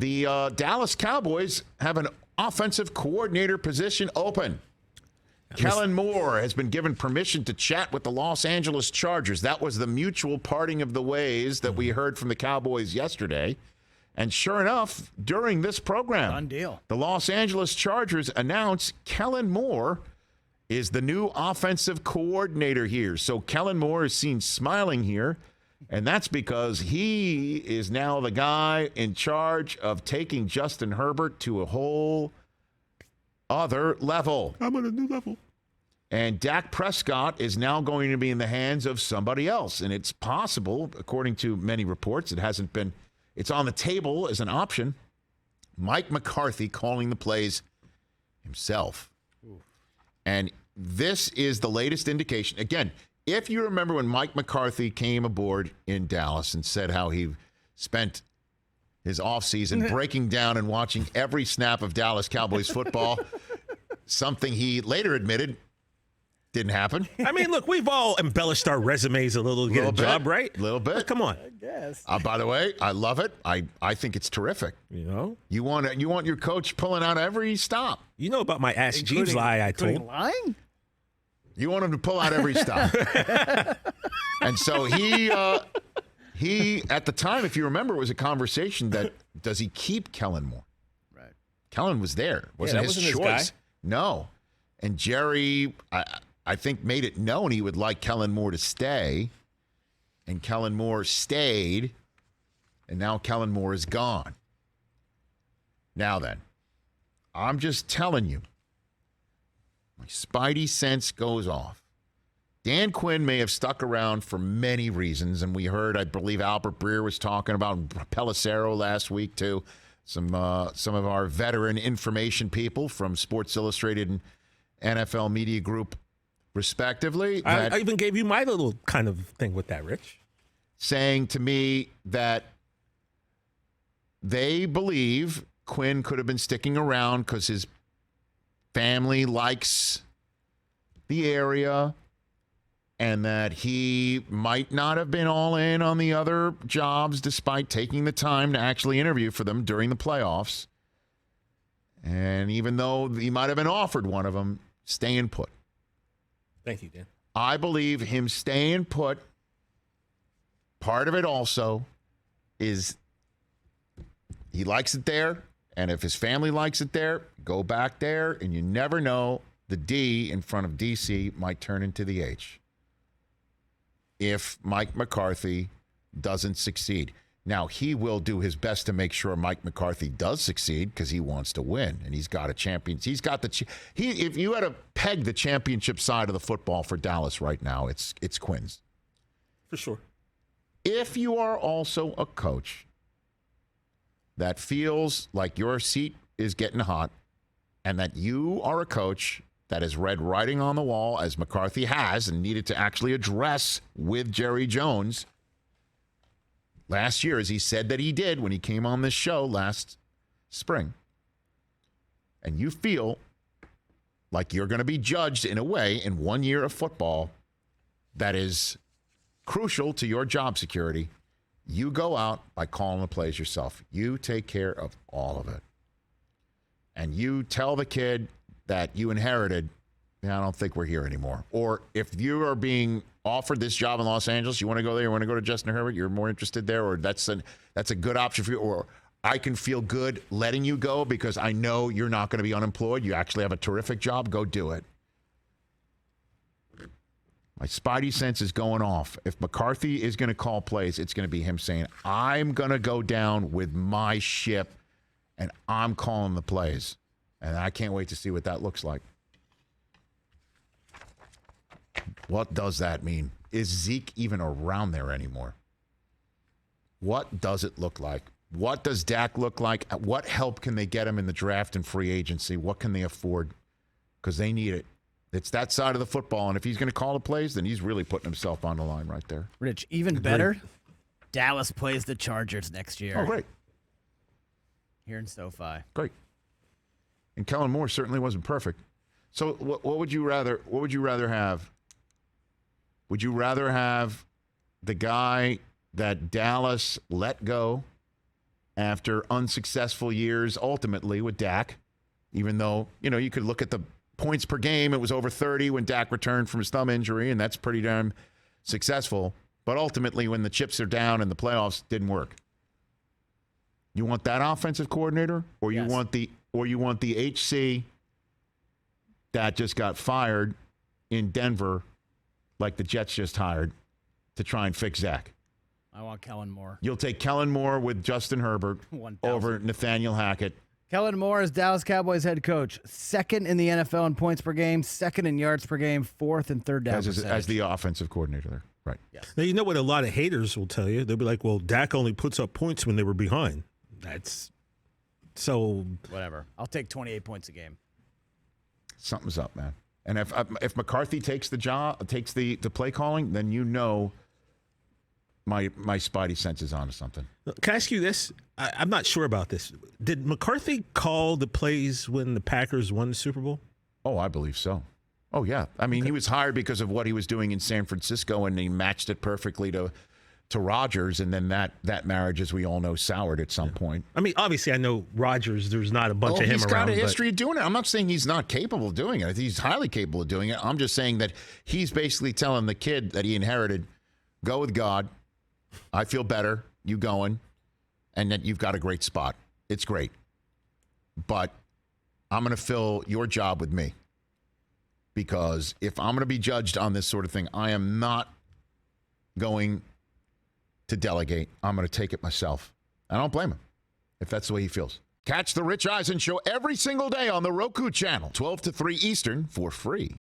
The Dallas Cowboys have an offensive coordinator position open. Kellen Moore has been given permission to chat with the Los Angeles Chargers. That was the mutual parting of the ways that we heard from the Cowboys yesterday. And sure enough, during this program, done deal. The Los Angeles Chargers announced Kellen Moore is the new offensive coordinator here. So Kellen Moore is seen smiling here, and that's because he is now the guy in charge of taking Justin Herbert to a whole other level. I'm on a new level. And Dak Prescott is now going to be in the hands of somebody else. And it's possible, according to many reports, it's on the table as an option. Mike McCarthy calling the plays himself. Ooh. And this is the latest indication. Again, if you remember when Mike McCarthy came aboard in Dallas and said how he spent his offseason breaking down and watching every snap of Dallas Cowboys football, something he later admitted didn't happen. I mean, look, we've all embellished our resumes a little to get a job, right? A little bit. But come on. I guess. By the way, I love it. I think it's terrific. You know? You want your coach pulling out every stop. You know about my Ask Jeeves lie I told. Lying? You want him to pull out every stop. And so he, at the time, if you remember, it was a conversation that, does he keep Kellen Moore? Right. Kellen was there. Wasn't his choice. No. And Jerry, I think, made it known he would like Kellen Moore to stay. And Kellen Moore stayed. And now Kellen Moore is gone. Now then, I'm just telling you, my spidey sense goes off. Dan Quinn may have stuck around for many reasons, and we heard, I believe, Albert Breer was talking about Pelissero last week too. Some of our veteran information people from Sports Illustrated and NFL Media Group, respectively. I even gave you my little kind of thing with that, Rich. Saying to me that they believe Quinn could have been sticking around because his family likes the area and that he might not have been all in on the other jobs despite taking the time to actually interview for them during the playoffs. And even though he might have been offered one of them, staying put. Thank you, Dan. I believe him staying put, part of it also is he likes it there. And if his family likes it there, go back there. And you never know, the D in front of DC might turn into the H if Mike McCarthy doesn't succeed. Now, he will do his best to make sure Mike McCarthy does succeed because he wants to win. And he's got a champion. He's got if you had to peg the championship side of the football for Dallas right now, it's Quinn's. For sure. If you are also a coach that feels like your seat is getting hot and that you are a coach that has read writing on the wall, as McCarthy has, and needed to actually address with Jerry Jones last year, as he said that he did when he came on this show last spring, and you feel like you're going to be judged in a way in 1 year of football that is crucial to your job security, you go out by calling the plays yourself. You take care of all of it. And you tell the kid that you inherited, I don't think we're here anymore. Or if you are being offered this job in Los Angeles, you want to go there, you want to go to Justin Herbert, you're more interested there, or that's a good option for you, or I can feel good letting you go because I know you're not going to be unemployed. You actually have a terrific job. Go do it. My spidey sense is going off. If McCarthy is going to call plays, it's going to be him saying, I'm going to go down with my ship, and I'm calling the plays. And I can't wait to see what that looks like. What does that mean? Is Zeke even around there anymore? What does it look like? What does Dak look like? What help can they get him in the draft and free agency? What can they afford? Because they need it. It's that side of the football, and if he's going to call the plays, then he's really putting himself on the line right there. Rich, even better, Dallas plays the Chargers next year. Oh, great. Here in SoFi. Great. And Kellen Moore certainly wasn't perfect. So what would you rather? What would you rather have? Would you rather have the guy that Dallas let go after unsuccessful years ultimately with Dak, even though, you could look at the points per game. It was over 30 when Dak returned from his thumb injury, and that's pretty darn successful. But ultimately, when the chips are down and the playoffs didn't work. You want that offensive coordinator, or you want the HC that just got fired in Denver, like the Jets just hired, to try and fix Zach? I want Kellen Moore. You'll take Kellen Moore with Justin Herbert 1,000. over Nathaniel Hackett. Kellen Moore is Dallas Cowboys head coach. Second in the NFL in points per game, second in yards per game, fourth and third down as the offensive coordinator there. Right. Yes. Now, you know what a lot of haters will tell you? They'll be like, well, Dak only puts up points when they were behind. That's so. Whatever. I'll take 28 points a game. Something's up, man. And if McCarthy takes the job, takes the play calling, then my spidey sense is onto something. Can I ask you this? I'm not sure about this. Did McCarthy call the plays when the Packers won the Super Bowl? Oh, I believe so. Oh, yeah. I mean, He was hired because of what he was doing in San Francisco, and he matched it perfectly to Rodgers, and then that marriage, as we all know, soured at some point. I mean, obviously, I know Rodgers, there's not a bunch of him around. He's got a history of doing it. I'm not saying he's not capable of doing it. He's highly capable of doing it. I'm just saying that he's basically telling the kid that he inherited, go with God. I feel better, you going, and that you've got a great spot. It's great. But I'm going to fill your job with me. Because if I'm going to be judged on this sort of thing, I am not going to delegate. I'm going to take it myself. I don't blame him if that's the way he feels. Catch the Rich Eisen Show every single day on the Roku channel, 12 to 3 Eastern, for free.